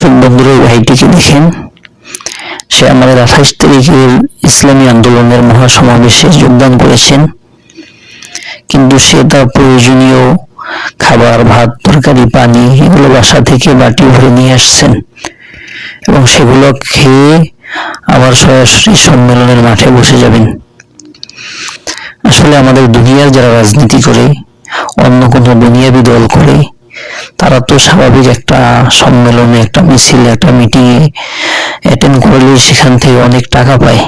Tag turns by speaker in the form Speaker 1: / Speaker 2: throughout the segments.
Speaker 1: দর্শক বন্ধুরা, এই ভাইটিকে দেখেন, সে আমাদের 28 তারিখের ইসলামী আন্দোলনের মহাসমাবেশে যোগদান করেছেন, কিন্তু সে তার প্রয়োজনীয় খাবার, ভাত, তরকারি, পানি এগুলো বাসা থেকে বাটি ভরে নিয়ে আসছেন এবং সেগুলো খেয়ে আবার সরাসরি সম্মেলনের মাঠে বসে যাবেন। আসলে আমাদের দুনিয়ার যারা রাজনীতি করে, অন্য কোনো দুনিয়াবি দল করে, তারা তো স্বাভাবিক একটা সম্মেলনে, একটা মিছিলে, একটা মিটিংয়ে অ্যাটেন্ড করলেই সেখান থেকে অনেক টাকা পায়,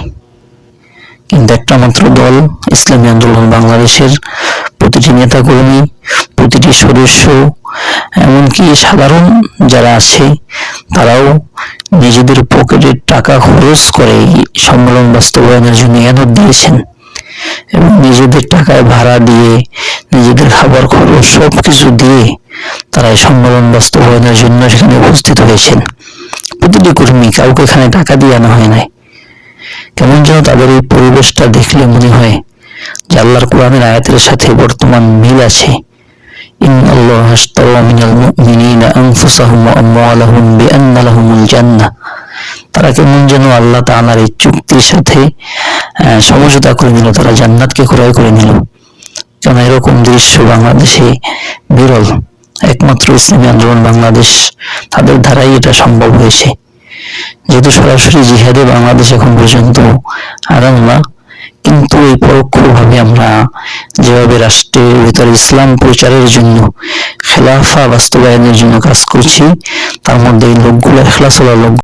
Speaker 1: কিন্তু একটা মাত্র দল ইসলামী আন্দোলন বাংলাদেশের প্রতিটি নেতাকর্মী, প্রতিটি সদস্য, এমনকি সাধারণ যারা আছে তারাও নিজেদের পকেটের টাকা খরচ করে সম্মেলন বাস্তবায়নের জন্য এনদ দিয়েছেন এবং নিজেদের টাকায় ভাড়া দিয়ে, নিজেদের খাবার খরচ সবকিছু দিয়ে তারা এই সম্মেলন বাস্তবায়নের জন্য সেখানে উপস্থিত হয়েছেন। প্রতিটি কর্মী, কাউকে এখানে টাকা দিয়ে আনা হয় নাই। কেমন যেন তাদের এই পরিবেশটা দেখলে মনে হয় যে আল্লাহর কোরআনের আয়াতের সাথে বর্তমান মিল আছে। ইন্নাল্লাহা আশতারা মিনাল মুমিনিনা আনফুসাহুম ওয়া আমওয়ালাহুম বিআন্না লাহুমুল জান্নাহ। তারা কেমন যেন আল্লাহ তাআলার এই চুক্তির সাথে সমঝোতা করে নিল, তারা জান্নাতকে ক্রয় করে নিল। কেন এরকম দৃশ্য বাংলাদেশে বিরল, একমাত্র ইসলামী আন্দোলন বাংলাদেশ, তাদের দ্বারাই এটা সম্ভব হয়েছে। যেহেতু সরাসরি জিহাদে বাংলাদেশ এখন পর্যন্ত আগাম না, কিন্তু এই পরোক্ষভাবে আমরা যেভাবে রাষ্ট্রের ভেতরে ইসলাম প্রচারের জন্য, খেলাফা বাস্তবায়নের জন্য কাজ করছি, তার মধ্যে এই লোকগুলো, ইখলাসওয়ালা লোক